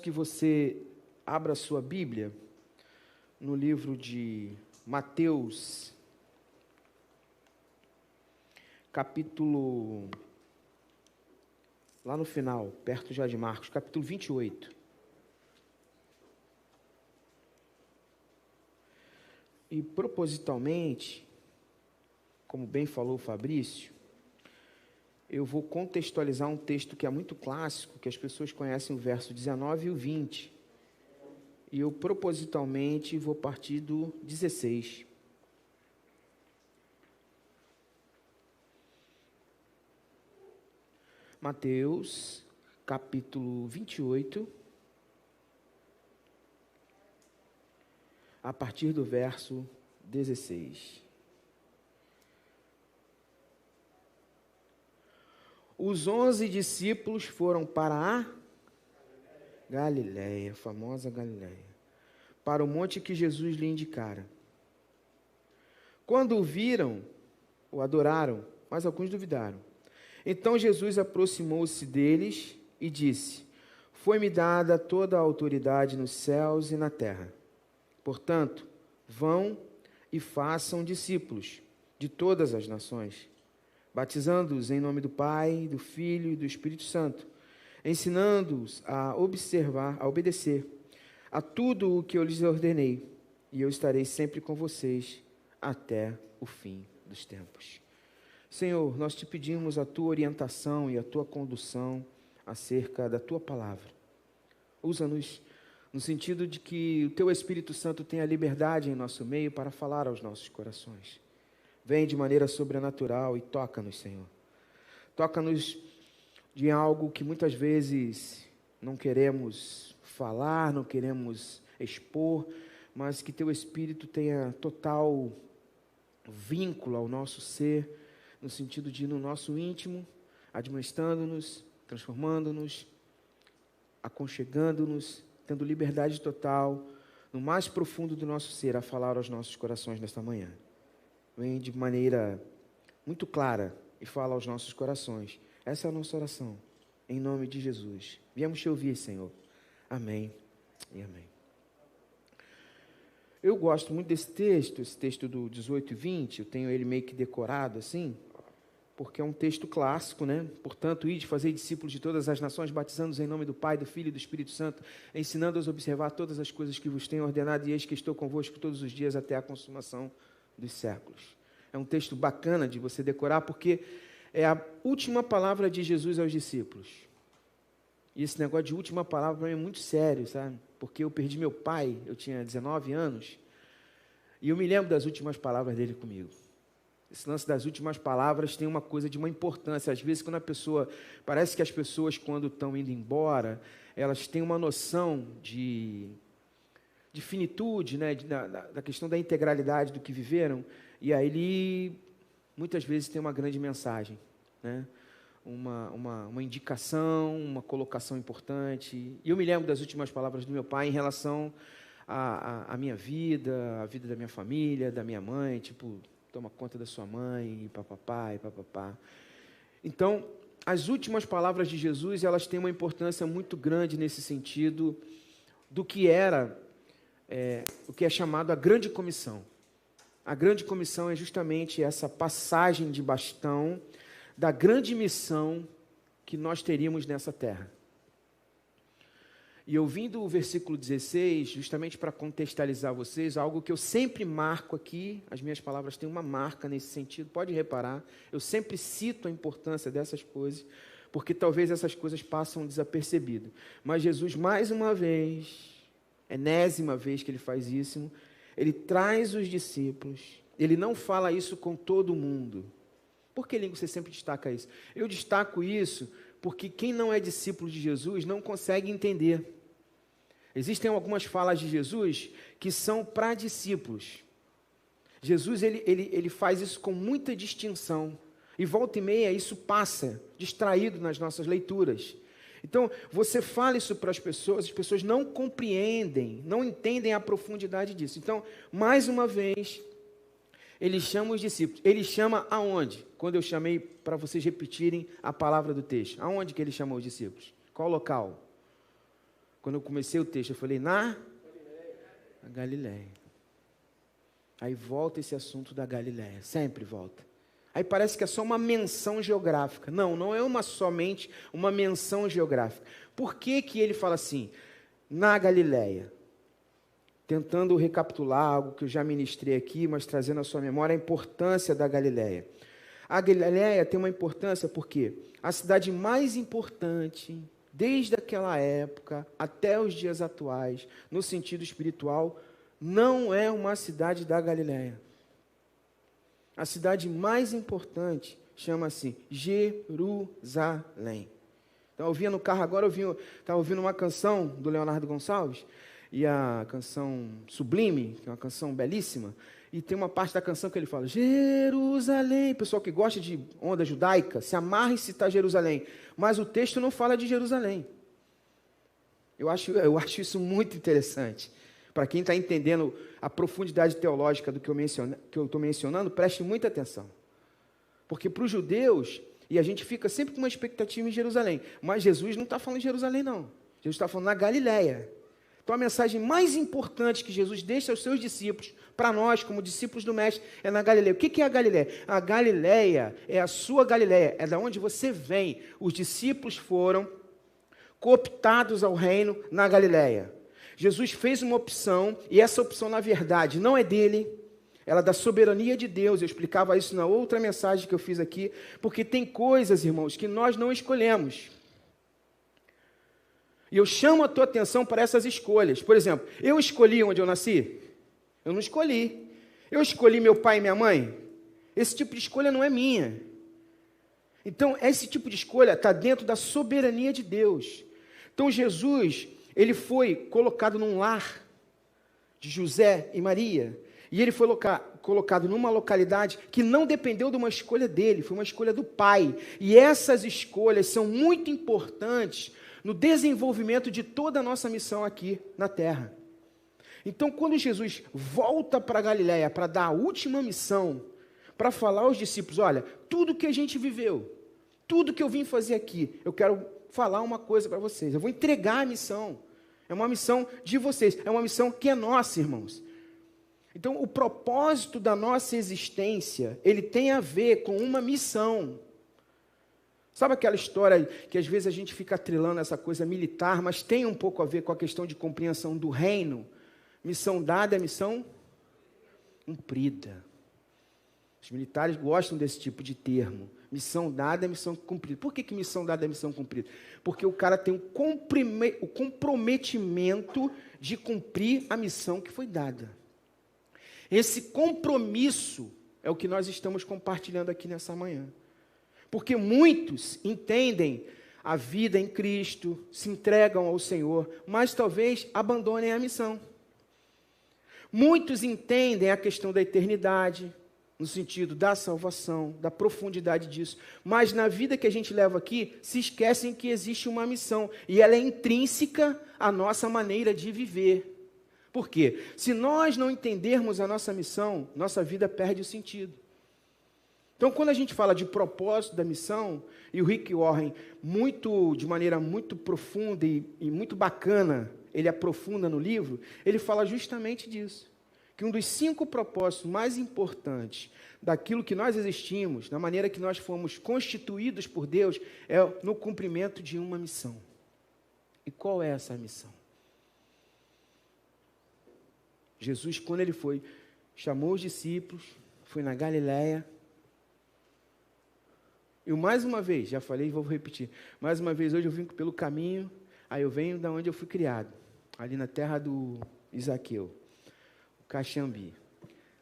Que você abra sua Bíblia no livro de Mateus, capítulo, lá no final, perto já de Marcos, capítulo 28. E propositalmente, como bem falou o Fabrício, eu vou contextualizar um texto que é muito clássico, que as pessoas conhecem o verso 19 e o 20. E eu propositalmente vou partir do 16. Mateus, capítulo 28, a partir do verso 16. Os 11 discípulos foram para a Galiléia, famosa Galiléia, para o monte que Jesus lhe indicara. Quando o viram, o adoraram, mas alguns duvidaram. Então Jesus aproximou-se deles e disse: Foi-me dada toda a autoridade nos céus e na terra. Portanto, vão e façam discípulos de todas as nações, batizando-os em nome do Pai, do Filho e do Espírito Santo, ensinando-os a obedecer a tudo o que eu lhes ordenei, e eu estarei sempre com vocês até o fim dos tempos. Senhor, nós te pedimos a tua orientação e a tua condução acerca da tua palavra. Usa-nos no sentido de que o teu Espírito Santo tenha liberdade em nosso meio para falar aos nossos corações. Vem de maneira sobrenatural e toca-nos, Senhor. Toca-nos de algo que muitas vezes não queremos falar, não queremos expor, mas que teu Espírito tenha total vínculo ao nosso ser, no sentido de ir no nosso íntimo, administrando-nos, transformando-nos, aconchegando-nos, tendo liberdade total, no mais profundo do nosso ser, a falar aos nossos corações nesta manhã. Vem de maneira muito clara e fala aos nossos corações. Essa é a nossa oração, em nome de Jesus. Viemos te ouvir, Senhor. Amém e amém. Eu gosto muito desse texto, esse texto do 18 e 20, eu tenho ele meio que decorado assim, porque é um texto clássico, né? Portanto, ide fazer discípulos de todas as nações, batizando-os em nome do Pai, do Filho e do Espírito Santo, ensinando-os a observar todas as coisas que vos tenho ordenado, e eis que estou convosco todos os dias até a consumação dos séculos. É um texto bacana de você decorar, porque é a última palavra de Jesus aos discípulos. E esse negócio de última palavra para mim é muito sério, sabe? Porque eu perdi meu pai, eu tinha 19 anos, e eu me lembro das últimas palavras dele comigo. Esse lance das últimas palavras tem uma coisa de uma importância. Às vezes, quando a pessoa... Parece que as pessoas, quando estão indo embora, elas têm uma noção de finitude, né? Da questão da integralidade do que viveram. E aí ele, muitas vezes, tem uma grande mensagem, né? Uma indicação, uma colocação importante. E eu me lembro das últimas palavras do meu pai em relação à minha vida, à vida da minha família, da minha mãe, tipo... Toma conta da sua mãe, e papapá, e papapá. Então, as últimas palavras de Jesus, elas têm uma importância muito grande nesse sentido do que era, o que é chamado a grande comissão. A grande comissão é justamente essa passagem de bastão da grande missão que nós teríamos nessa terra. E ouvindo o versículo 16, justamente para contextualizar vocês, algo que eu sempre marco aqui, as minhas palavras têm uma marca nesse sentido, pode reparar, eu sempre cito a importância dessas coisas, porque talvez essas coisas passam desapercebido. Mas Jesus, mais uma vez, enésima vez que ele faz isso, ele traz os discípulos, ele não fala isso com todo mundo. Por que, Lingo, você sempre destaca isso? Eu destaco isso porque quem não é discípulo de Jesus não consegue entender. Existem algumas falas de Jesus que são para discípulos. Jesus ele faz isso com muita distinção. E volta e meia isso passa distraído nas nossas leituras. Então, você fala isso para as pessoas não compreendem, não entendem a profundidade disso. Então, mais uma vez, ele chama os discípulos. Ele chama aonde? Quando eu chamei para vocês repetirem a palavra do texto. Aonde que ele chamou os discípulos? Qual local? Quando eu comecei o texto, eu falei, na Galileia. Aí volta esse assunto da Galileia, sempre volta. Aí parece que é só uma menção geográfica. Não, não é somente uma menção geográfica. Por que que ele fala assim, na Galileia? Tentando recapitular algo que eu já ministrei aqui, mas trazendo à sua memória a importância da Galileia. A Galileia tem uma importância porque a cidade mais importante, desde aquela época até os dias atuais, no sentido espiritual, não é uma cidade da Galileia. A cidade mais importante chama-se Jerusalém. Então, eu vinha no carro agora, estava ouvindo uma canção do Leonardo Gonçalves, e a canção Sublime, que é uma canção belíssima, e tem uma parte da canção que ele fala, Jerusalém, pessoal que gosta de onda judaica, se amarra em citar Jerusalém, mas o texto não fala de Jerusalém. Eu acho isso muito interessante. Para quem está entendendo a profundidade teológica do que eu estou mencionando, preste muita atenção. Porque para os judeus, e a gente fica sempre com uma expectativa em Jerusalém, mas Jesus não está falando em Jerusalém, não. Jesus está falando na Galileia. Então a mensagem mais importante que Jesus deixa aos seus discípulos, para nós, como discípulos do Mestre, é na Galileia. O que é a Galileia? A Galileia é a sua Galileia, é da onde você vem. Os discípulos foram cooptados ao reino na Galileia. Jesus fez uma opção, e essa opção, na verdade, não é dele, ela é da soberania de Deus. Eu explicava isso na outra mensagem que eu fiz aqui, porque tem coisas, irmãos, que nós não escolhemos. E eu chamo a tua atenção para essas escolhas. Por exemplo, eu escolhi onde eu nasci? Eu não escolhi. Eu escolhi meu pai e minha mãe? Esse tipo de escolha não é minha. Então, esse tipo de escolha está dentro da soberania de Deus. Então, Jesus, ele foi colocado num lar de José e Maria, e ele foi colocado numa localidade que não dependeu de uma escolha dele, foi uma escolha do Pai. E essas escolhas são muito importantes no desenvolvimento de toda a nossa missão aqui na Terra. Então, quando Jesus volta para a Galileia para dar a última missão, para falar aos discípulos, olha, tudo que a gente viveu, tudo que eu vim fazer aqui, eu quero falar uma coisa para vocês, eu vou entregar a missão. É uma missão de vocês, é uma missão que é nossa, irmãos. Então, o propósito da nossa existência, ele tem a ver com uma missão. Sabe aquela história que às vezes a gente fica atrelando essa coisa militar, mas tem um pouco a ver com a questão de compreensão do reino? Missão dada é missão cumprida. Os militares gostam desse tipo de termo. Missão dada é missão cumprida. Por que missão dada é missão cumprida? Porque o cara tem o comprometimento de cumprir a missão que foi dada. Esse compromisso é o que nós estamos compartilhando aqui nessa manhã. Porque muitos entendem a vida em Cristo, se entregam ao Senhor, mas talvez abandonem a missão. Muitos entendem a questão da eternidade, no sentido da salvação, da profundidade disso, mas na vida que a gente leva aqui, se esquecem que existe uma missão, e ela é intrínseca à nossa maneira de viver. Por quê? Se nós não entendermos a nossa missão, nossa vida perde o sentido. Então, quando a gente fala de propósito da missão, e o Rick Warren, de maneira muito profunda e muito bacana, ele aprofunda no livro, ele fala justamente disso. Que um dos 5 propósitos mais importantes daquilo que nós existimos, da maneira que nós fomos constituídos por Deus, é no cumprimento de uma missão. E qual é essa missão? Jesus, quando ele chamou os discípulos, foi na Galileia. Eu mais uma vez, já falei e vou repetir, mais uma vez hoje eu vim pelo caminho, aí eu venho da onde eu fui criado, ali na terra do Isaqueu, o Caxambi.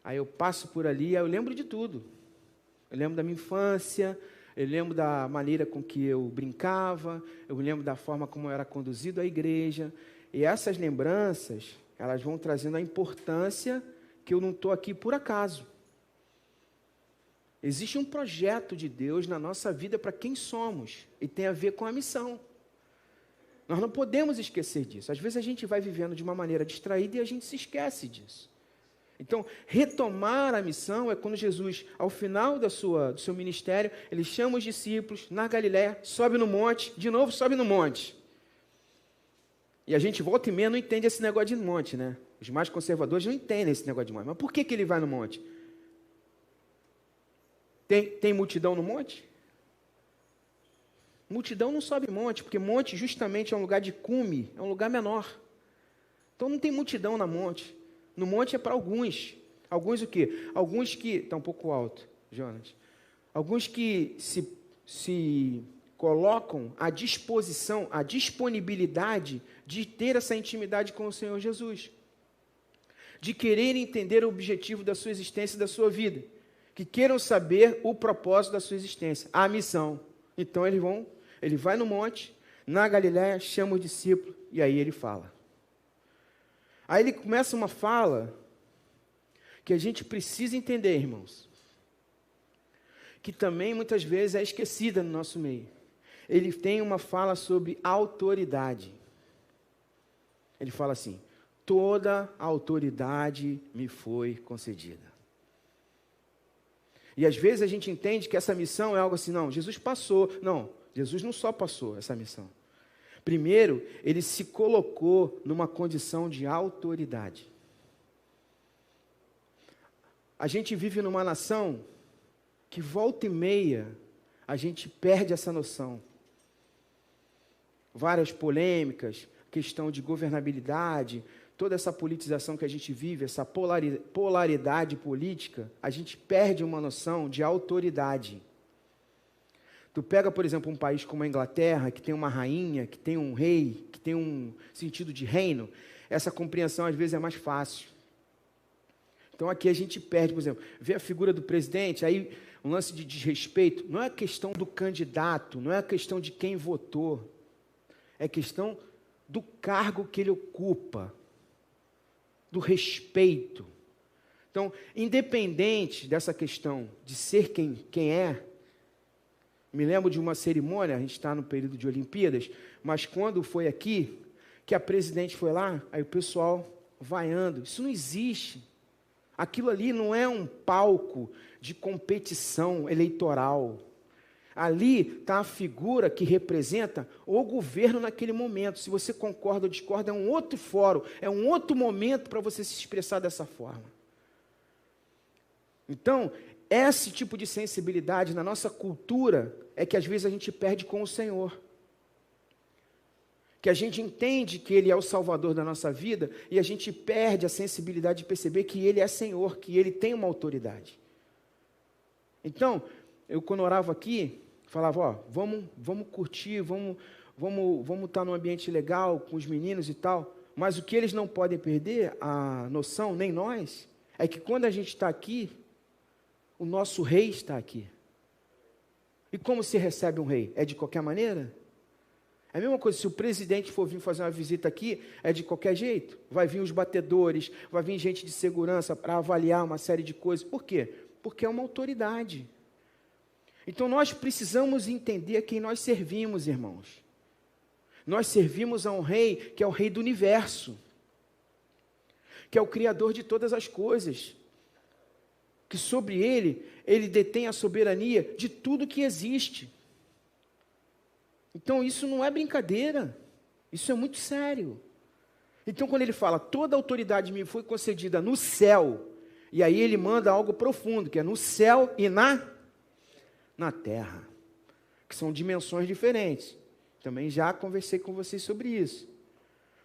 Aí eu passo por ali, aí eu lembro de tudo. Eu lembro da minha infância, eu lembro da maneira com que eu brincava, eu lembro da forma como eu era conduzido à igreja. E essas lembranças, elas vão trazendo a importância que eu não estou aqui por acaso. Existe um projeto de Deus na nossa vida para quem somos, e tem a ver com a missão. Nós não podemos esquecer disso. Às vezes a gente vai vivendo de uma maneira distraída e a gente se esquece disso. Então, retomar a missão é quando Jesus, ao final do seu ministério, ele chama os discípulos na Galileia, sobe no monte, de novo sobe no monte. E a gente volta e meia não entende esse negócio de monte, né? Os mais conservadores não entendem esse negócio de monte. Mas por que ele vai no monte? Tem multidão no monte? Multidão não sobe monte, porque monte justamente é um lugar de cume, é um lugar menor. Então não tem multidão na monte. No monte é para alguns. Alguns o quê? Alguns que... Está um pouco alto, Jonas. Alguns que se colocam à disposição, à disponibilidade de ter essa intimidade com o Senhor Jesus. De querer entender o objetivo da sua existência e da sua vida. Que queiram saber o propósito da sua existência, a missão. Então ele vai no monte, na Galiléia, chama o discípulo e aí ele fala. Aí ele começa uma fala que a gente precisa entender, irmãos. Que também muitas vezes é esquecida no nosso meio. Ele tem uma fala sobre autoridade. Ele fala assim: toda a autoridade me foi concedida. E às vezes a gente entende que essa missão é algo assim, não, Jesus passou. Não, Jesus não só passou essa missão. Primeiro, ele se colocou numa condição de autoridade. A gente vive numa nação que volta e meia a gente perde essa noção. Várias polêmicas, questão de governabilidade, toda essa politização que a gente vive, essa polaridade política, a gente perde uma noção de autoridade. Tu pega, por exemplo, um país como a Inglaterra, que tem uma rainha, que tem um rei, que tem um sentido de reino, essa compreensão às vezes é mais fácil. Então aqui a gente perde, por exemplo, vê a figura do presidente, aí um lance de desrespeito, não é questão do candidato, não é questão de quem votou, é questão do cargo que ele ocupa, do respeito. Então, independente dessa questão de ser quem é, me lembro de uma cerimônia, a gente está no período de Olimpíadas, mas quando foi aqui, que a presidente foi lá, aí o pessoal vaiando, isso não existe. Aquilo ali não é um palco de competição eleitoral. Ali está a figura que representa o governo naquele momento. Se você concorda ou discorda, é um outro fórum, é um outro momento para você se expressar dessa forma. Então, esse tipo de sensibilidade na nossa cultura é que às vezes a gente perde com o Senhor. Que a gente entende que Ele é o Salvador da nossa vida e a gente perde a sensibilidade de perceber que Ele é Senhor, que Ele tem uma autoridade. Então, eu quando orava aqui, falava, ó, vamos curtir, vamos estar num ambiente legal com os meninos e tal, mas o que eles não podem perder, a noção, nem nós, é que quando a gente está aqui, o nosso rei está aqui. E como se recebe um rei? É de qualquer maneira? É a mesma coisa, se o presidente for vir fazer uma visita aqui, é de qualquer jeito. Vai vir os batedores, vai vir gente de segurança para avaliar uma série de coisas. Por quê? Porque é uma autoridade. Então nós precisamos entender a quem nós servimos, irmãos. Nós servimos a um rei que é o rei do universo, que é o criador de todas as coisas, que sobre ele detém a soberania de tudo que existe. Então isso não é brincadeira, isso é muito sério. Então quando ele fala, toda autoridade me foi concedida no céu, e aí ele manda algo profundo, que é no céu e na terra, que são dimensões diferentes. Também já conversei com vocês sobre isso.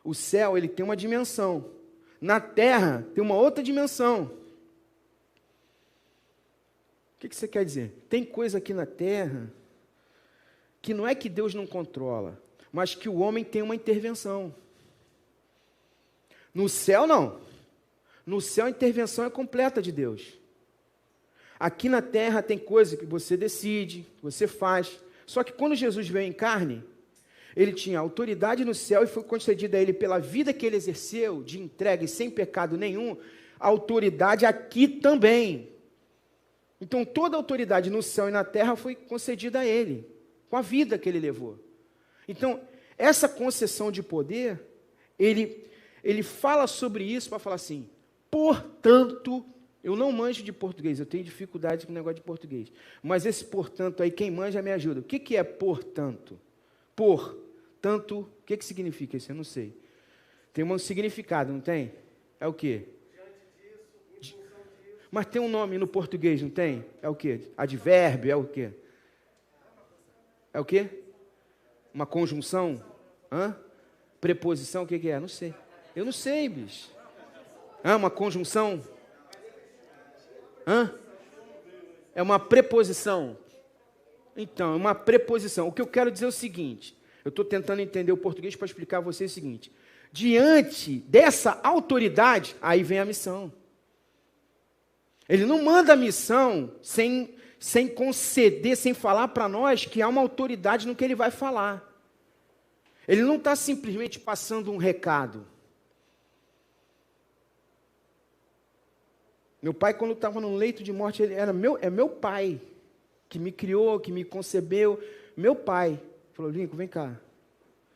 O céu, ele tem uma dimensão. Na terra, tem uma outra dimensão. O que você quer dizer? Tem coisa aqui na terra que não é que Deus não controla, mas que o homem tem uma intervenção. No céu, não. No céu, a intervenção é completa de Deus. Aqui na terra tem coisa que você decide, que você faz. Só que quando Jesus veio em carne, ele tinha autoridade no céu e foi concedida a ele pela vida que ele exerceu, de entrega e sem pecado nenhum, a autoridade aqui também. Então toda a autoridade no céu e na terra foi concedida a ele, com a vida que ele levou. Então, essa concessão de poder, ele fala sobre isso para falar assim, portanto, eu não manjo de português, eu tenho dificuldade com o negócio de português, mas esse portanto aí, quem manja me ajuda. O que é portanto? Portanto, o que significa isso? Eu não sei. Tem um significado, não tem? É o quê? Mas tem um nome no português, não tem? É o quê? Advérbio, é o quê? É o quê? Uma conjunção? Hã? Preposição, o que que é? Não sei. Eu não sei, bicho. Uma conjunção? É uma preposição. Então, é uma preposição. O que eu quero dizer é o seguinte. Eu estou tentando entender o português para explicar a você o seguinte. Diante dessa autoridade, aí vem a missão. Ele não manda a missão sem conceder, sem falar para nós que há uma autoridade no que ele vai falar. Ele não está simplesmente passando um recado. Meu pai, quando estava no leito de morte, ele era meu pai, que me criou, que me concebeu. Meu pai falou: Lincoln, vem cá.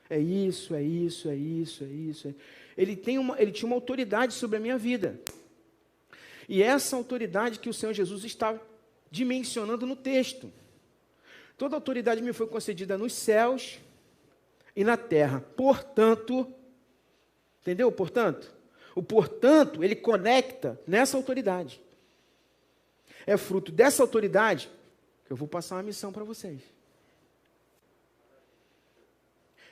É isso, é isso, é isso, é isso. Ele tinha uma autoridade sobre a minha vida. E essa autoridade que o Senhor Jesus está dimensionando no texto. Toda autoridade me foi concedida nos céus e na terra. Portanto, entendeu? Portanto, o portanto, ele conecta nessa autoridade. É fruto dessa autoridade que eu vou passar uma missão para vocês.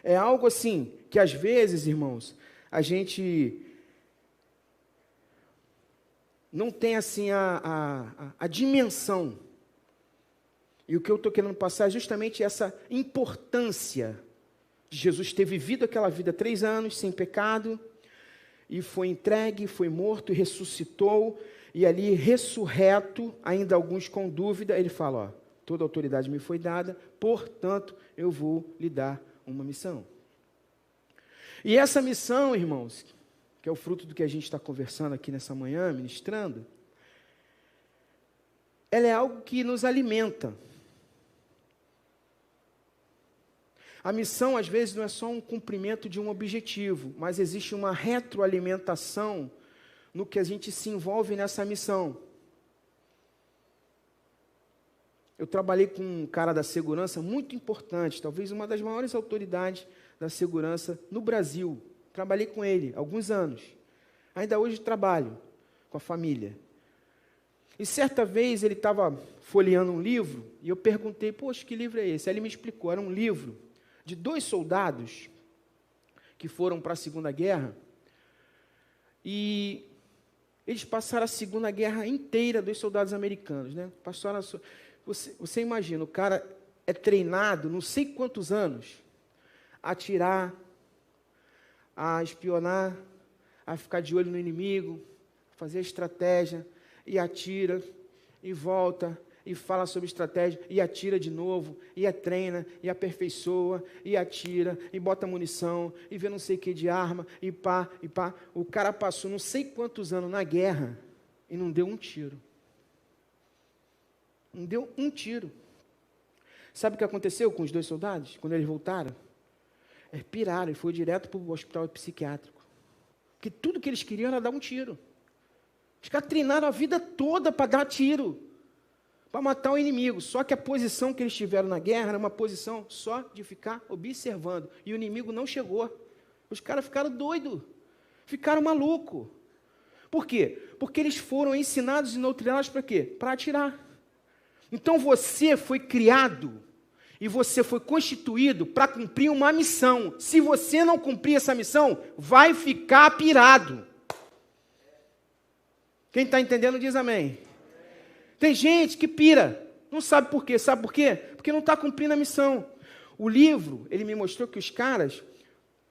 É algo assim, que às vezes, irmãos, a gente não tem assim a dimensão. E o que eu estou querendo passar é justamente essa importância de Jesus ter vivido aquela vida 3 anos sem pecado, e foi entregue, foi morto e ressuscitou, e ali ressurreto, ainda alguns com dúvida, ele fala, toda autoridade me foi dada, portanto, eu vou lhe dar uma missão. E essa missão, irmãos, que é o fruto do que a gente está conversando aqui nessa manhã, ministrando, ela é algo que nos alimenta. A missão, às vezes, não é só um cumprimento de um objetivo, mas existe uma retroalimentação no que a gente se envolve nessa missão. Eu trabalhei com um cara da segurança muito importante, talvez uma das maiores autoridades da segurança no Brasil. Trabalhei com ele há alguns anos. Ainda hoje trabalho com a família. E certa vez ele estava folheando um livro, e eu perguntei, poxa, que livro é esse? Aí ele me explicou, era um livro de 2 soldados que foram para a Segunda Guerra, e eles passaram a Segunda Guerra inteira, 2 soldados americanos, né? Você imagina, o cara é treinado, não sei quantos anos, a atirar, a espionar, a ficar de olho no inimigo, a fazer estratégia, e atira, e volta, e fala sobre estratégia, e atira de novo, e treina, e aperfeiçoa, e atira, e bota munição, e vê não sei o que de arma, e pá. O cara passou não sei quantos anos na guerra, e não deu um tiro. Não deu um tiro. Sabe o que aconteceu com os 2 soldados, quando eles voltaram? Piraram, e foi direto para o hospital psiquiátrico. Porque tudo que eles queriam era dar um tiro. Os caras treinaram a vida toda para dar tiro, para matar o inimigo. Só que a posição que eles tiveram na guerra era uma posição só de ficar observando. E o inimigo não chegou. Os caras ficaram doidos, ficaram malucos. Por quê? Porque eles foram ensinados e doutrinados para quê? Para atirar. Então você foi criado e você foi constituído para cumprir uma missão. Se você não cumprir essa missão, vai ficar pirado. Quem está entendendo diz amém. Tem gente que pira, não sabe por quê. Sabe por quê? Porque não está cumprindo a missão. O livro, ele me mostrou que os caras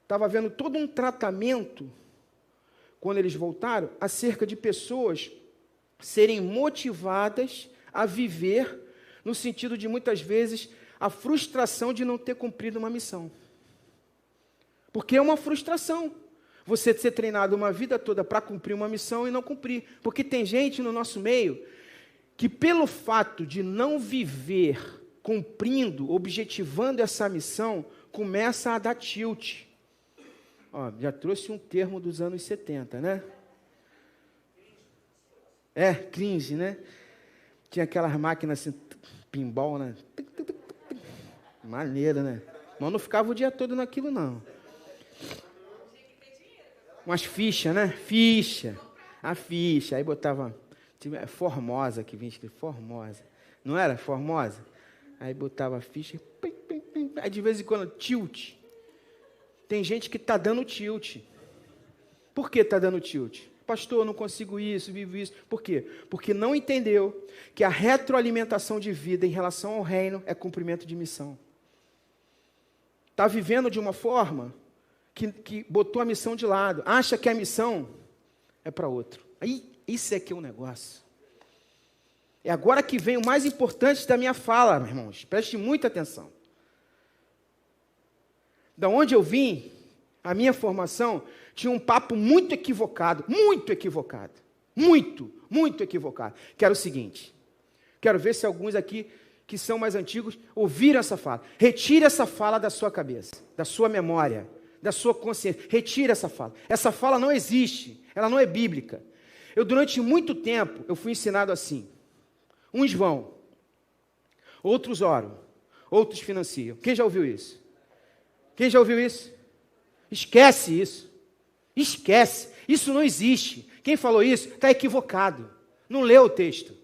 estavam vendo todo um tratamento, quando eles voltaram, acerca de pessoas serem motivadas a viver, no sentido de, muitas vezes, a frustração de não ter cumprido uma missão. Porque é uma frustração você ser treinado uma vida toda para cumprir uma missão e não cumprir. Porque tem gente no nosso meio que, pelo fato de não viver cumprindo, objetivando essa missão, começa a dar tilt. Já trouxe um termo dos anos 70, né? Cringe, né? Tinha aquelas máquinas assim, pinball, né? Maneira, né? Mas não ficava o dia todo naquilo, não. umas fichas, né? Ficha. A ficha. Aí botava Formosa, que vinha escrito Formosa. Não era Formosa? Aí botava a ficha. Pim, pim, pim. Aí de vez em quando, tilt. Tem gente que está dando tilt. Por que está dando tilt? Pastor, eu não consigo isso, vivo isso. Por quê? Porque não entendeu que a retroalimentação de vida em relação ao reino é cumprimento de missão. Está vivendo de uma forma que botou a missão de lado. Acha que a missão é para outro. Aí, isso é que é o negócio. É agora que vem o mais importante da minha fala, meus irmãos. Preste muita atenção. Da onde eu vim, a minha formação tinha um papo muito equivocado. Muito equivocado. Muito equivocado. Que era o seguinte. Quero ver se alguns aqui que são mais antigos ouviram essa fala. Retire essa fala da sua cabeça, da sua memória, da sua consciência. Retire essa fala. Essa fala não existe. Ela não é bíblica. Durante muito tempo, eu fui ensinado assim. Uns vão, outros oram, outros financiam. Quem já ouviu isso? Quem já ouviu isso? Esquece isso. Esquece. Isso não existe. Quem falou isso está equivocado. Não leu o texto.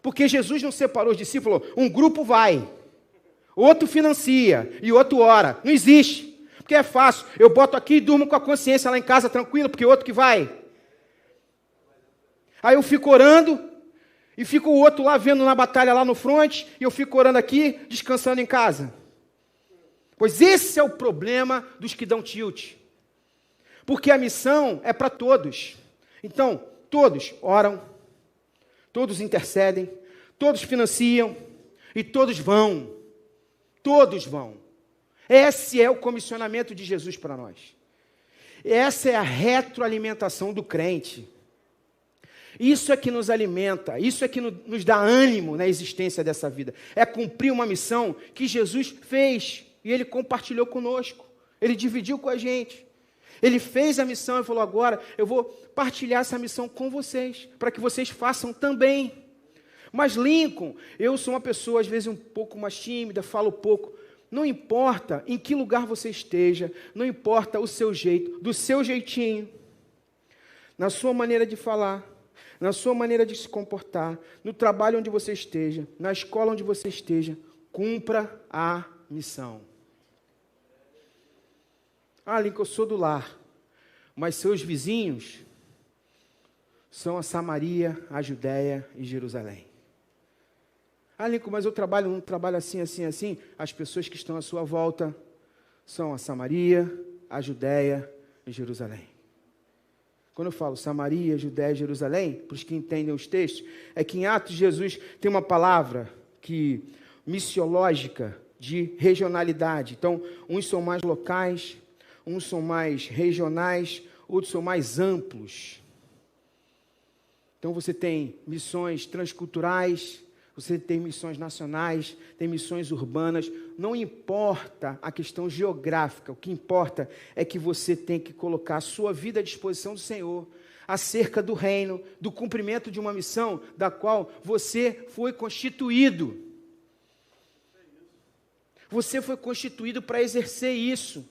Porque Jesus não separou os discípulos. Um grupo vai, outro financia e outro ora. Não existe. Porque é fácil. Eu boto aqui e durmo com a consciência lá em casa tranquilo, porque outro que vai. Aí eu fico orando e fica o outro lá vendo na batalha lá no front e eu fico orando aqui, descansando em casa. Pois esse é o problema dos que dão tilt. Porque a missão é para todos. Então, todos oram, todos intercedem, todos financiam e todos vão. Todos vão. Esse é o comissionamento de Jesus para nós. Essa é a retroalimentação do crente. Isso é que nos alimenta, isso é que nos dá ânimo na existência dessa vida. É cumprir uma missão que Jesus fez e Ele compartilhou conosco. Ele dividiu com a gente. Ele fez a missão e falou, agora eu vou partilhar essa missão com vocês, para que vocês façam também. Mas Lincoln, eu sou uma pessoa às vezes um pouco mais tímida, falo pouco. Não importa em que lugar você esteja, não importa o seu jeito, do seu jeitinho, na sua maneira de falar, na sua maneira de se comportar, no trabalho onde você esteja, na escola onde você esteja, cumpra a missão. Lincoln, eu sou do lar, mas seus vizinhos são a Samaria, a Judéia e Jerusalém. Lincoln, mas eu trabalho assim. As pessoas que estão à sua volta são a Samaria, a Judéia e Jerusalém. Quando eu falo Samaria, Judéia e Jerusalém, para os que entendem os textos, é que em Atos Jesus tem uma palavra missiológica de regionalidade. Então, uns são mais locais, uns são mais regionais, outros são mais amplos. Então, você tem missões transculturais, você tem missões nacionais, tem missões urbanas. Não importa a questão geográfica, o que importa é que você tem que colocar a sua vida à disposição do Senhor, acerca do reino, do cumprimento de uma missão da qual você foi constituído. Você foi constituído para exercer isso.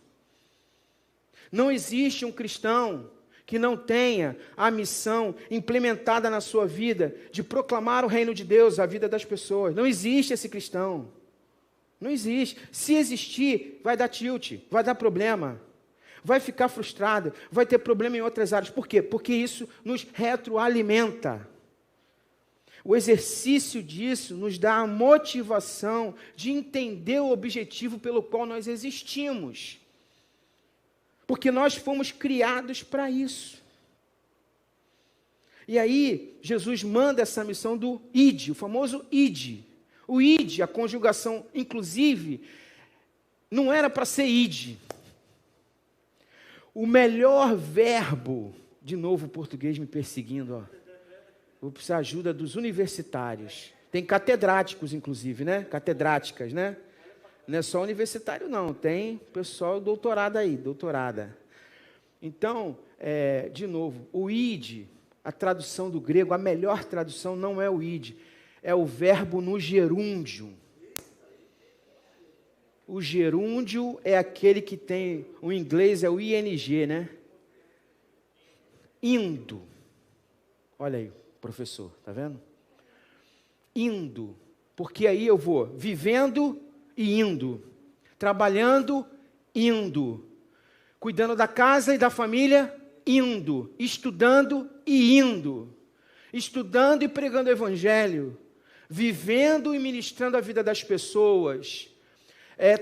Não existe um cristão que não tenha a missão implementada na sua vida de proclamar o reino de Deus à vida das pessoas. Não existe esse cristão. Não existe. Se existir, vai dar tilt, vai dar problema, vai ficar frustrado, vai ter problema em outras áreas. Por quê? Porque isso nos retroalimenta. O exercício disso nos dá a motivação de entender o objetivo pelo qual nós existimos. Porque nós fomos criados para isso. E aí, Jesus manda essa missão do id, o famoso id. O id, a conjugação, inclusive, não era para ser id. O melhor verbo, de novo o português me perseguindo, vou precisar da ajuda dos universitários. Tem catedráticos, inclusive, né? Catedráticas, né? Não é só universitário, não. Tem pessoal doutorado aí, doutorada. Então, de novo, o id, a tradução do grego, a melhor tradução não é o id, é o verbo no gerúndio. O gerúndio é aquele que tem, o inglês é o ing, né? indo. Olha aí, professor, tá vendo? Indo. Porque aí eu vou vivendo e indo. Trabalhando, indo. Cuidando da casa e da família, indo. Estudando e indo. Estudando e pregando o evangelho. Vivendo e ministrando a vida das pessoas.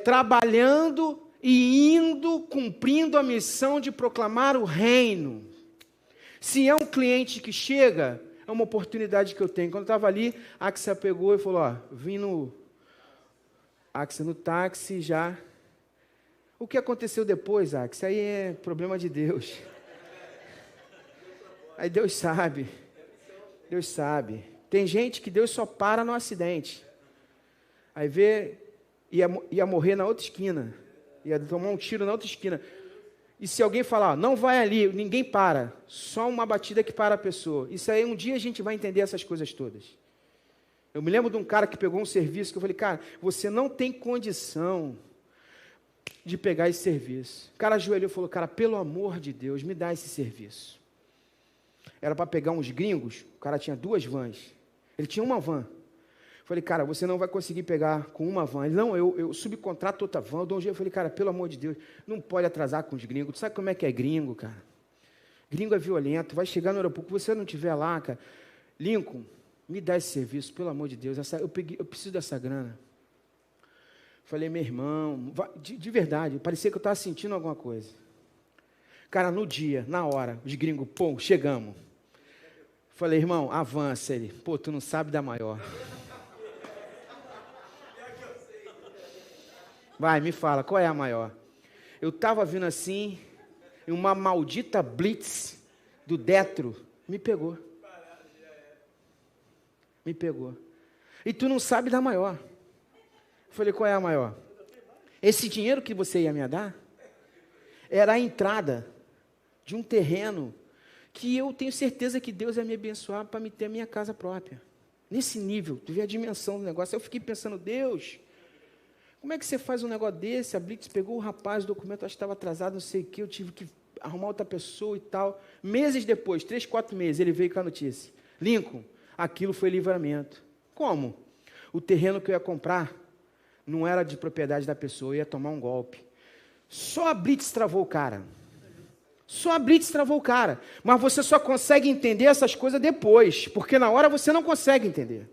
Trabalhando e indo, cumprindo a missão de proclamar o reino. Se é um cliente que chega, é uma oportunidade que eu tenho. Quando eu estava ali, a Axia pegou e falou, vim no táxi já. O que aconteceu depois, Axia? Aí é problema de Deus. Aí Deus sabe. Deus sabe. Tem gente que Deus só para no acidente. Aí ia morrer na outra esquina. Ia tomar um tiro na outra esquina. E se alguém falar, não vai ali, ninguém para. Só uma batida que para a pessoa. Isso aí, um dia a gente vai entender essas coisas todas. Eu me lembro de um cara que pegou um serviço, que eu falei, cara, você não tem condição de pegar esse serviço. O cara ajoelhou e falou, cara, pelo amor de Deus, me dá esse serviço. Era para pegar uns gringos, o cara tinha 2 vans. Ele tinha uma van. Falei, cara, você não vai conseguir pegar com uma van. Ele, não, eu subcontrato outra van. Eu dou um jeito. Eu falei, cara, pelo amor de Deus, não pode atrasar com os gringos. Tu sabe como é que é gringo, cara? Gringo é violento. Vai chegar no aeroporto, você não estiver lá, cara. Lincoln, me dá esse serviço, pelo amor de Deus. Eu preciso dessa grana. Falei, meu irmão, de verdade, parecia que eu estava sentindo alguma coisa. Cara, no dia, na hora, os gringos, pô, chegamos. Falei, irmão, avança. Ele, pô, tu não sabe da maior. Vai, me fala, qual é a maior? Eu estava vindo assim, e uma maldita blitz do Detro me pegou. Me pegou. E tu não sabe da maior. Eu falei, qual é a maior? Esse dinheiro que você ia me dar era a entrada de um terreno que eu tenho certeza que Deus ia me abençoar para me ter a minha casa própria. Nesse nível, tu vê a dimensão do negócio. Eu fiquei pensando, Deus, como é que você faz um negócio desse? A Blitz pegou o rapaz, o documento acho que estava atrasado, não sei o que, eu tive que arrumar outra pessoa e tal. Meses depois, 3, 4 meses, ele veio com a notícia. Lincoln, aquilo foi livramento. Como? O terreno que eu ia comprar não era de propriedade da pessoa, eu ia tomar um golpe. Só a Blitz travou o cara. Só a Blitz travou o cara. Mas você só consegue entender essas coisas depois, porque na hora você não consegue entender.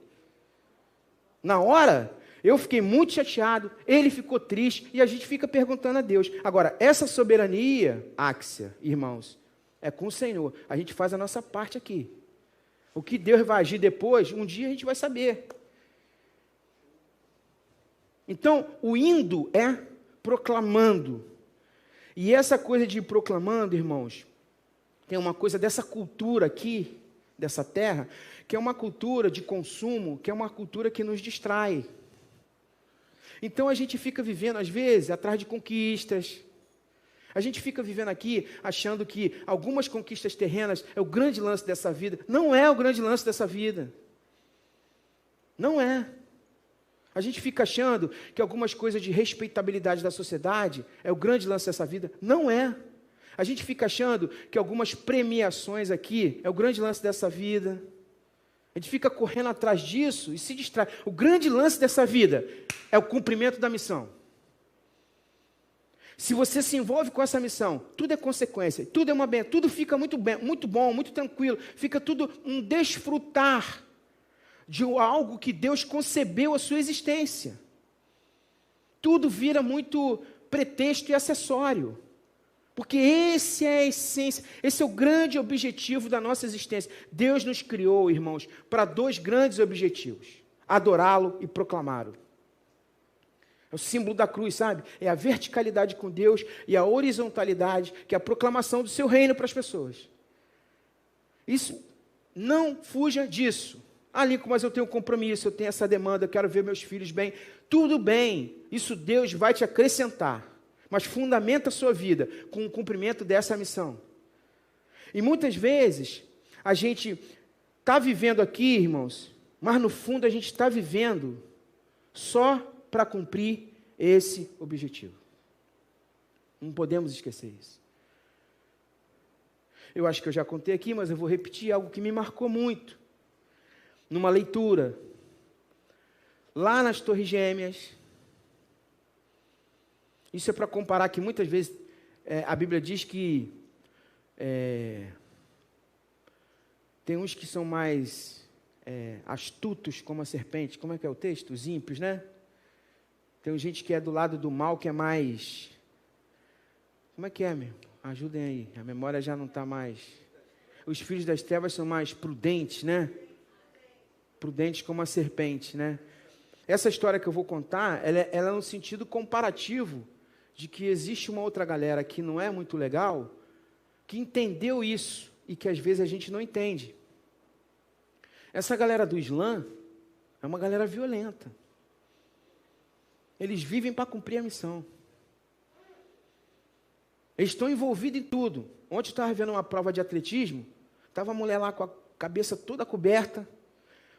Na hora, eu fiquei muito chateado, ele ficou triste, e a gente fica perguntando a Deus. Agora, essa soberania, Axia, irmãos, é com o Senhor. A gente faz a nossa parte aqui. O que Deus vai agir depois, um dia a gente vai saber. Então, o indo é proclamando. E essa coisa de ir proclamando, irmãos, tem uma coisa dessa cultura aqui, dessa terra, que é uma cultura de consumo, que é uma cultura que nos distrai. Então a gente fica vivendo, às vezes, atrás de conquistas. A gente fica vivendo aqui achando que algumas conquistas terrenas é o grande lance dessa vida. Não é o grande lance dessa vida. Não é. A gente fica achando que algumas coisas de respeitabilidade da sociedade é o grande lance dessa vida. Não é. A gente fica achando que algumas premiações aqui é o grande lance dessa vida. A gente fica correndo atrás disso e se distrai. O grande lance dessa vida é o cumprimento da missão. Se você se envolve com essa missão, tudo é consequência, tudo é uma bênção, tudo fica muito bem, muito bom, muito tranquilo, fica tudo um desfrutar de algo que Deus concebeu a sua existência. Tudo vira muito pretexto e acessório. Porque esse é a essência, esse é o grande objetivo da nossa existência. Deus nos criou, irmãos, para 2 grandes objetivos: adorá-lo e proclamá-lo. É o símbolo da cruz, sabe? É a verticalidade com Deus e a horizontalidade, que é a proclamação do seu reino para as pessoas. Isso, não fuja disso. Ah, Lincoln, mas eu tenho um compromisso, eu tenho essa demanda, eu quero ver meus filhos bem. Tudo bem, isso Deus vai te acrescentar. Mas fundamenta a sua vida com o cumprimento dessa missão. E muitas vezes, a gente está vivendo aqui, irmãos, mas no fundo a gente está vivendo só para cumprir esse objetivo. Não podemos esquecer isso. Eu acho que eu já contei aqui, mas eu vou repetir algo que me marcou muito. Numa leitura, lá nas Torres Gêmeas, isso é para comparar que muitas vezes a Bíblia diz que tem uns que são mais astutos como a serpente. Como é que é o texto? Os ímpios, né? Tem gente que é do lado do mal, que é mais... Como é que é, meu? Ajudem aí. A memória já não está mais... Os filhos das trevas são mais prudentes, né? Prudentes como a serpente, né? Essa história que eu vou contar, ela é no sentido comparativo de que existe uma outra galera que não é muito legal, que entendeu isso e que às vezes a gente não entende. Essa galera do Islã é uma galera violenta. Eles vivem para cumprir a missão. Eles estão envolvidos em tudo. Ontem eu estava vendo uma prova de atletismo, estava a mulher lá com a cabeça toda coberta,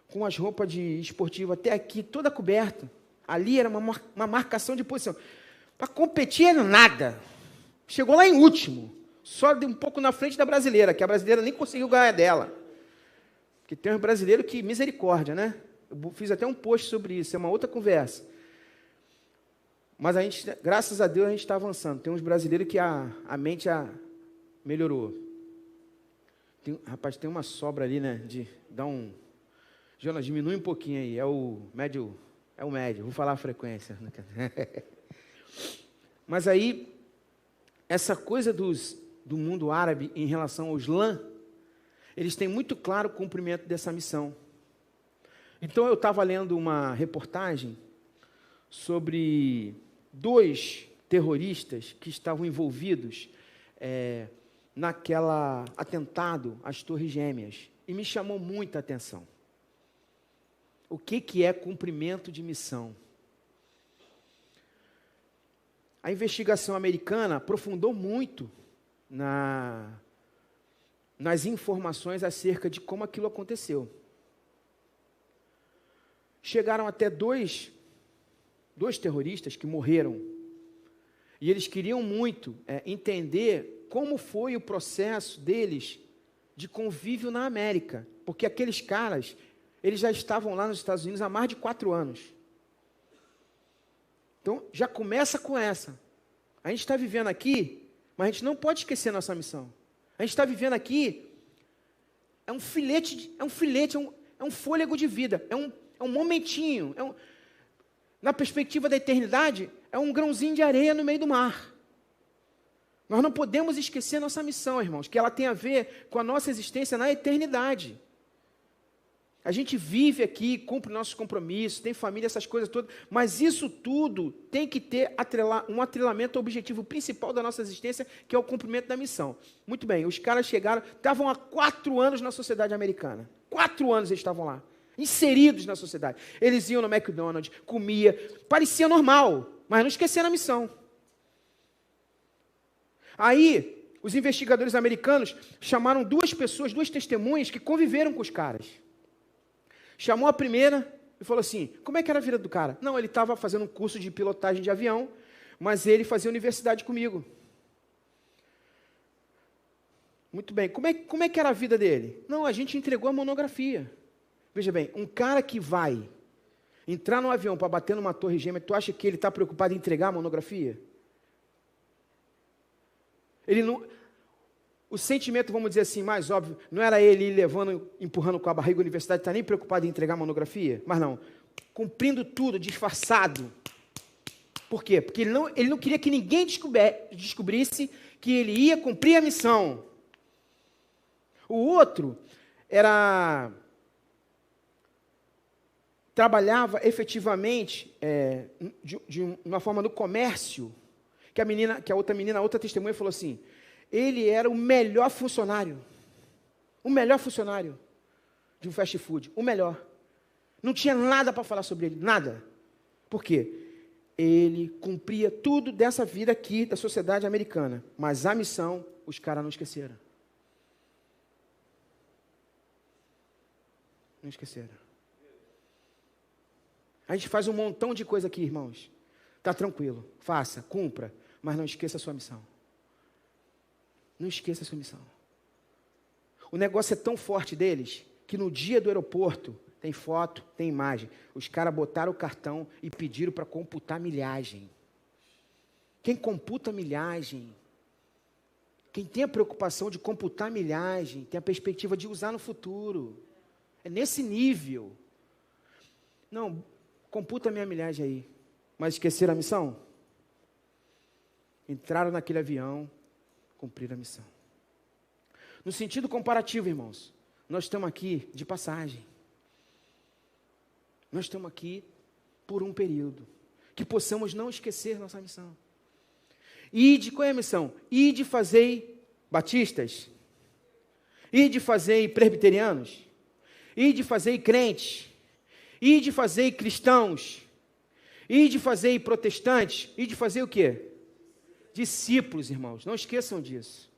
com as roupas de esportivo até aqui, toda coberta. Ali era uma marcação de posição. Para competir era nada. Chegou lá em último, só de um pouco na frente da brasileira, que a brasileira nem conseguiu ganhar dela. Porque tem uns brasileiros que, misericórdia, né? Eu fiz até um post sobre isso, é uma outra conversa. Mas a gente, graças a Deus, a gente está avançando. Tem uns brasileiros que a mente melhorou. Rapaz, tem uma sobra ali, né? Dá um... Jonas, diminui um pouquinho aí. É o médio. Vou falar a frequência. Mas aí, essa coisa do mundo árabe em relação ao Islã, eles têm muito claro o cumprimento dessa missão. Então, eu estava lendo uma reportagem sobre 2 terroristas que estavam envolvidos naquela atentado às Torres Gêmeas. E me chamou muita atenção. O que é cumprimento de missão? A investigação americana aprofundou muito nas informações acerca de como aquilo aconteceu. Chegaram até dois terroristas que morreram. E eles queriam muito entender como foi o processo deles de convívio na América. Porque aqueles caras, eles já estavam lá nos Estados Unidos há mais de 4 anos. Então, já começa com essa. A gente está vivendo aqui, mas a gente não pode esquecer nossa missão. A gente está vivendo aqui, é um fôlego de vida, é um momentinho, na perspectiva da eternidade, é um grãozinho de areia no meio do mar. Nós não podemos esquecer nossa missão, irmãos, que ela tem a ver com a nossa existência na eternidade. A gente vive aqui, cumpre nossos compromissos, tem família, essas coisas todas, mas isso tudo tem que ter um atrelamento ao objetivo principal da nossa existência, que é o cumprimento da missão. Muito bem, os caras chegaram, estavam há 4 anos na sociedade americana. 4 anos eles estavam lá, inseridos na sociedade. Eles iam no McDonald's, comia, parecia normal, mas não esqueceram a missão. Aí, os investigadores americanos chamaram 2 pessoas, 2 testemunhas que conviveram com os caras. Chamou a primeira e falou assim, como é que era a vida do cara? Não, ele estava fazendo um curso de pilotagem de avião, mas ele fazia universidade comigo. Muito bem, como é que era a vida dele? Não, a gente entregou a monografia. Veja bem, um cara que vai entrar no avião para bater numa torre gêmea, tu acha que ele está preocupado em entregar a monografia? Ele não... O sentimento, vamos dizer assim, mais óbvio, não era ele levando, empurrando com a barriga a universidade, está nem preocupado em entregar a monografia, mas não, cumprindo tudo, disfarçado. Por quê? Porque ele não queria que ninguém descobrisse que ele ia cumprir a missão. O outro trabalhava efetivamente de uma forma no comércio, que a outra testemunha falou assim, ele era o melhor funcionário de um fast food, o melhor. Não tinha nada para falar sobre ele, nada. Por quê? Ele cumpria tudo dessa vida aqui, da sociedade americana, mas a missão, os caras não esqueceram. Não esqueceram. A gente faz um montão de coisa aqui, irmãos. Está tranquilo, faça, cumpra, mas não esqueça a sua missão. Não esqueça a sua missão. O negócio é tão forte deles, que no dia do aeroporto, tem foto, tem imagem, os caras botaram o cartão e pediram para computar milhagem. Quem computa milhagem, quem tem a preocupação de computar milhagem, tem a perspectiva de usar no futuro. É nesse nível. Não, computa minha milhagem aí. Mas esqueceram a missão? Entraram naquele avião, cumpriram a missão. No sentido comparativo, irmãos, nós estamos aqui de passagem. Nós estamos aqui por um período. Que possamos não esquecer nossa missão. Ide, qual é a missão? Ide fazei batistas. Ide fazei presbiterianos. Ide fazei crentes. Ide fazei cristãos. Ide fazei protestantes. Ide fazer o quê? Discípulos, irmãos. Não esqueçam disso.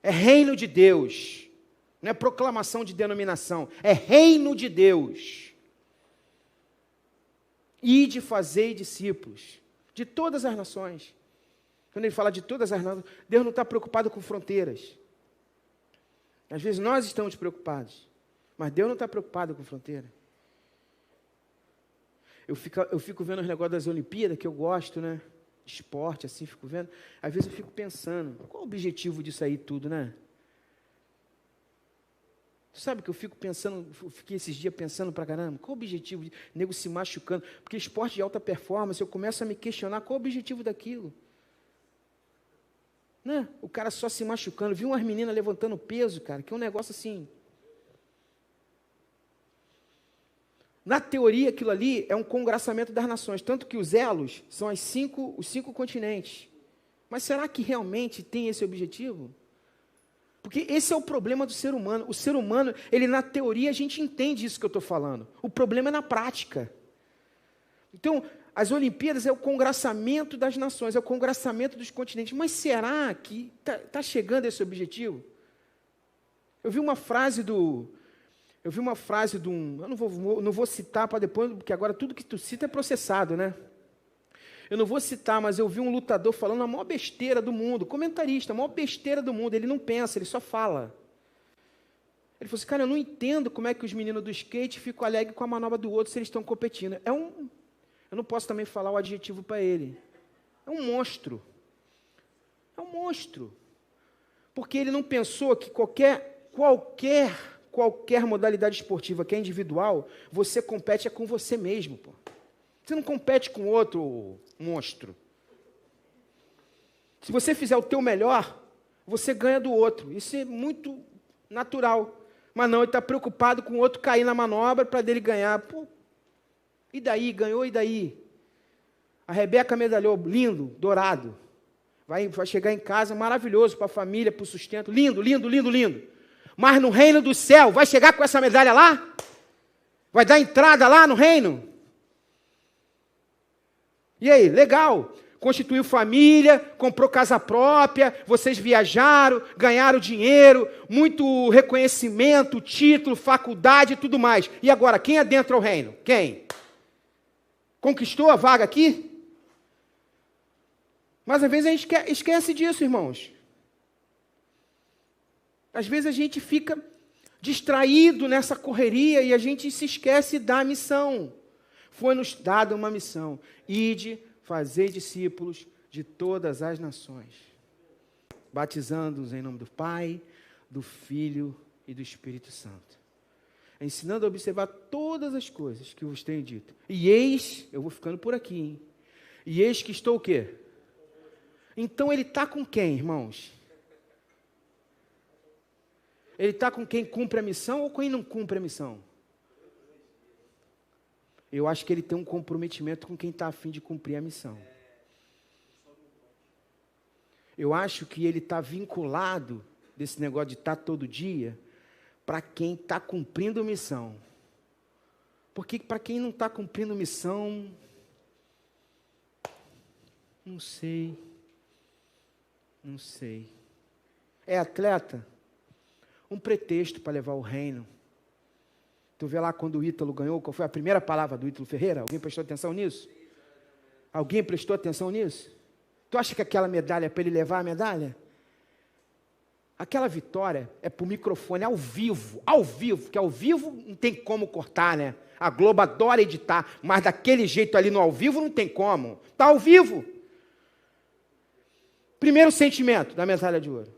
É reino de Deus. Não é proclamação de denominação. É reino de Deus. Ide fazei discípulos. De todas as nações. Quando ele fala de todas as nações, Deus não está preocupado com fronteiras. Às vezes nós estamos preocupados. Mas Deus não está preocupado com fronteira. Eu fico vendo os negócios das Olimpíadas, que eu gosto, né? Esporte, assim, fico vendo. Às vezes eu fico pensando, qual o objetivo disso aí tudo, né? Tu sabe que eu fiquei esses dias pensando pra caramba, qual o objetivo de nego se machucando? Porque esporte de alta performance, eu começo a me questionar qual o objetivo daquilo. Né? O cara só se machucando. Vi umas meninas levantando peso, cara, que é um negócio assim. Na teoria, aquilo ali é um congraçamento das nações, tanto que os elos são os cinco continentes. Mas será que realmente tem esse objetivo? Porque esse é o problema do ser humano. O ser humano, ele na teoria, a gente entende isso que eu estou falando. O problema é na prática. Então, as Olimpíadas é o congraçamento das nações, é o congraçamento dos continentes. Mas será que está chegando a esse objetivo? Eu vi uma frase de um... Eu não vou citar para depois, porque agora tudo que tu cita é processado, né? Eu não vou citar, mas eu vi um lutador falando a maior besteira do mundo, comentarista, a maior besteira do mundo. Ele não pensa, ele só fala. Ele falou assim, cara, eu não entendo como é que os meninos do skate ficam alegres com a manobra do outro se eles estão competindo. Eu não posso também falar o adjetivo para ele. É um monstro. É um monstro. Porque ele não pensou que qualquer modalidade esportiva que é individual, você compete com você mesmo, pô. Você não compete com outro monstro. Se você fizer o teu melhor, você ganha do outro. Isso é muito natural. Mas não, ele está preocupado com o outro cair na manobra para dele ganhar. Pô, e daí? Ganhou, e daí? A Rebeca medalhou, lindo, dourado. Vai chegar em casa, maravilhoso para a família, para o sustento. Lindo, lindo, lindo, lindo. Mas no reino do céu, vai chegar com essa medalha lá? Vai dar entrada lá no reino? E aí, legal. Constituiu família, comprou casa própria, vocês viajaram, ganharam dinheiro, muito reconhecimento, título, faculdade e tudo mais. E agora, quem adentra o reino? Quem? Conquistou a vaga aqui? Mas às vezes a gente esquece disso, irmãos. Às vezes a gente fica distraído nessa correria e a gente se esquece da missão. Foi-nos dada uma missão. Ide, fazei discípulos de todas as nações, batizando-os em nome do Pai, do Filho e do Espírito Santo, ensinando a observar todas as coisas que vos tenho dito. E eis, eu vou ficando por aqui, hein? E eis que estou o quê? Então ele está com quem, irmãos? Ele está com quem cumpre a missão ou com quem não cumpre a missão? Eu acho que ele tem um comprometimento com quem está a fim de cumprir a missão. Eu acho que ele está vinculado desse negócio de estar todo dia para quem está cumprindo missão. Porque para quem não está cumprindo missão, não sei. É atleta? Um pretexto para levar o reino. Tu vê lá quando o Ítalo ganhou, qual foi a primeira palavra do Ítalo Ferreira? Alguém prestou atenção nisso? Alguém prestou atenção nisso? Tu acha que aquela medalha é para ele levar a medalha? Aquela vitória é para o microfone, ao vivo, que ao vivo não tem como cortar, né? A Globo adora editar, mas daquele jeito ali no ao vivo não tem como. Está ao vivo. Primeiro sentimento da medalha de ouro.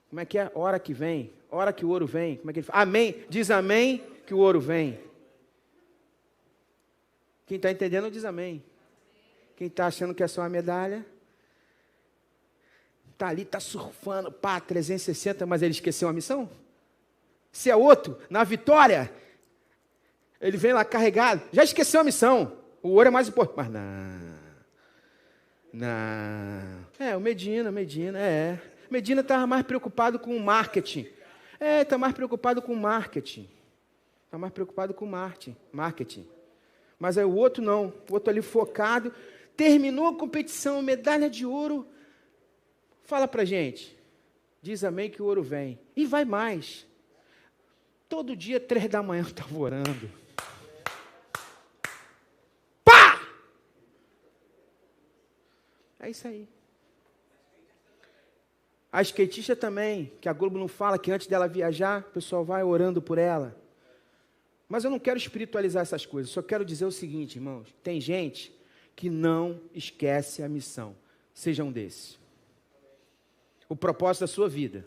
Como é que é? Hora que vem, hora que o ouro vem. Como é que ele fala? Amém. Diz amém que o ouro vem. Quem está entendendo diz amém. Quem está achando que é só uma medalha, está ali, está surfando, 360, mas ele esqueceu a missão? Se é outro, na vitória, ele vem lá carregado, já esqueceu a missão. O ouro é mais importante. Mas não. O Medina. Medina estava mais preocupado com o marketing. Está mais preocupado com o marketing. Está mais preocupado com o marketing. Mas aí o outro não. O outro ali focado. Terminou a competição, medalha de ouro. Fala pra gente. Diz amém que o ouro vem. E vai mais. Todo dia, 3 da manhã, eu estava orando. Pá! É isso aí. A skatista também, que a Globo não fala que antes dela viajar, o pessoal vai orando por ela. Mas eu não quero espiritualizar essas coisas, só quero dizer o seguinte, irmãos. Tem gente que não esquece a missão. Seja um desses. O propósito da sua vida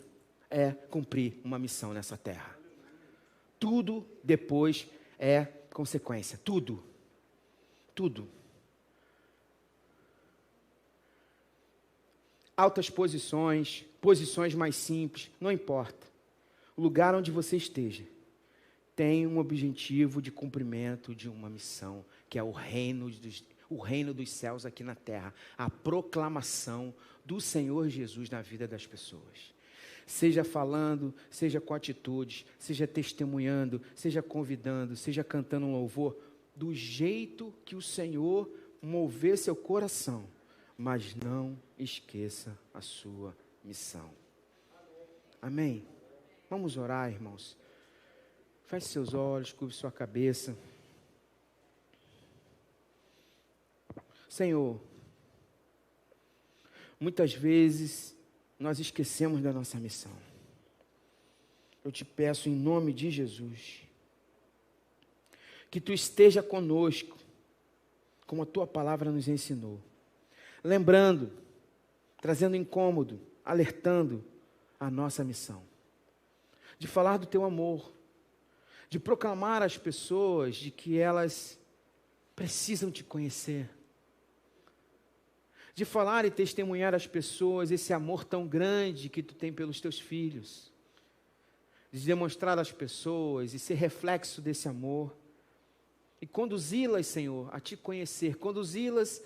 é cumprir uma missão nessa terra. Tudo depois é consequência. Tudo. Altas posições, posições mais simples, não importa. O lugar onde você esteja tem um objetivo de cumprimento de uma missão, que é o reino dos céus aqui na terra. A proclamação do Senhor Jesus na vida das pessoas. Seja falando, seja com atitudes, seja testemunhando, seja convidando, seja cantando um louvor, do jeito que o Senhor mover seu coração, mas não esqueça a sua missão. Amém? Vamos orar, irmãos. Feche seus olhos, curve sua cabeça. Senhor, muitas vezes nós esquecemos da nossa missão. Eu te peço em nome de Jesus, que Tu esteja conosco, como a Tua palavra nos ensinou. Lembrando, trazendo incômodo, alertando a nossa missão. De falar do Teu amor, de proclamar às pessoas de que elas precisam Te conhecer. De falar e testemunhar às pessoas esse amor tão grande que Tu tem pelos Teus filhos. De demonstrar às pessoas e ser reflexo desse amor. E conduzi-las, Senhor, a Te conhecer. Conduzi-las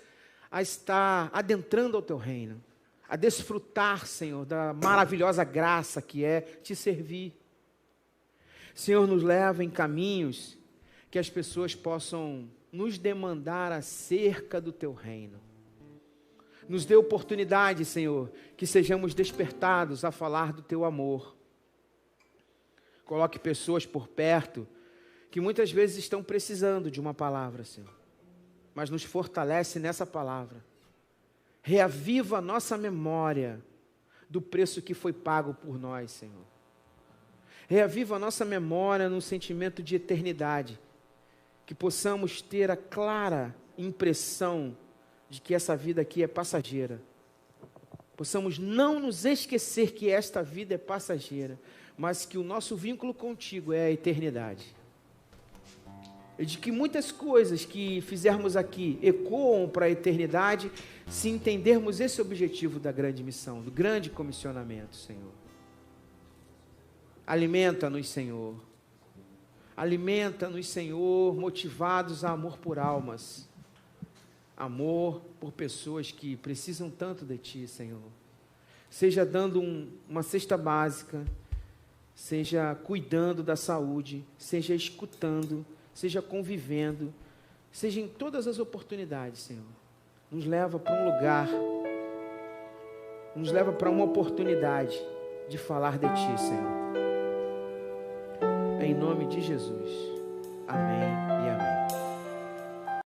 a estar adentrando ao Teu reino. A desfrutar, Senhor, da maravilhosa graça que é Te servir. Senhor, nos leva em caminhos que as pessoas possam nos demandar acerca do Teu reino. Nos dê oportunidade, Senhor, que sejamos despertados a falar do Teu amor. Coloque pessoas por perto que muitas vezes estão precisando de uma palavra, Senhor. Mas nos fortalece nessa palavra. Reaviva a nossa memória do preço que foi pago por nós, Senhor. Reaviva a nossa memória no sentimento de eternidade. Que possamos ter a clara impressão de que essa vida aqui é passageira. Possamos não nos esquecer que esta vida é passageira, mas que o nosso vínculo contigo é a eternidade. E de que muitas coisas que fizermos aqui ecoam para a eternidade, se entendermos esse objetivo da grande missão, do grande comissionamento, Senhor. Alimenta-nos, Senhor. Alimenta-nos, Senhor, motivados a amor por almas. Amor por pessoas que precisam tanto de Ti, Senhor. Seja dando uma cesta básica, seja cuidando da saúde, seja escutando, seja convivendo, seja em todas as oportunidades, Senhor. Nos leva para um lugar, nos leva para uma oportunidade de falar de Ti, Senhor. Em nome de Jesus. Amém e amém.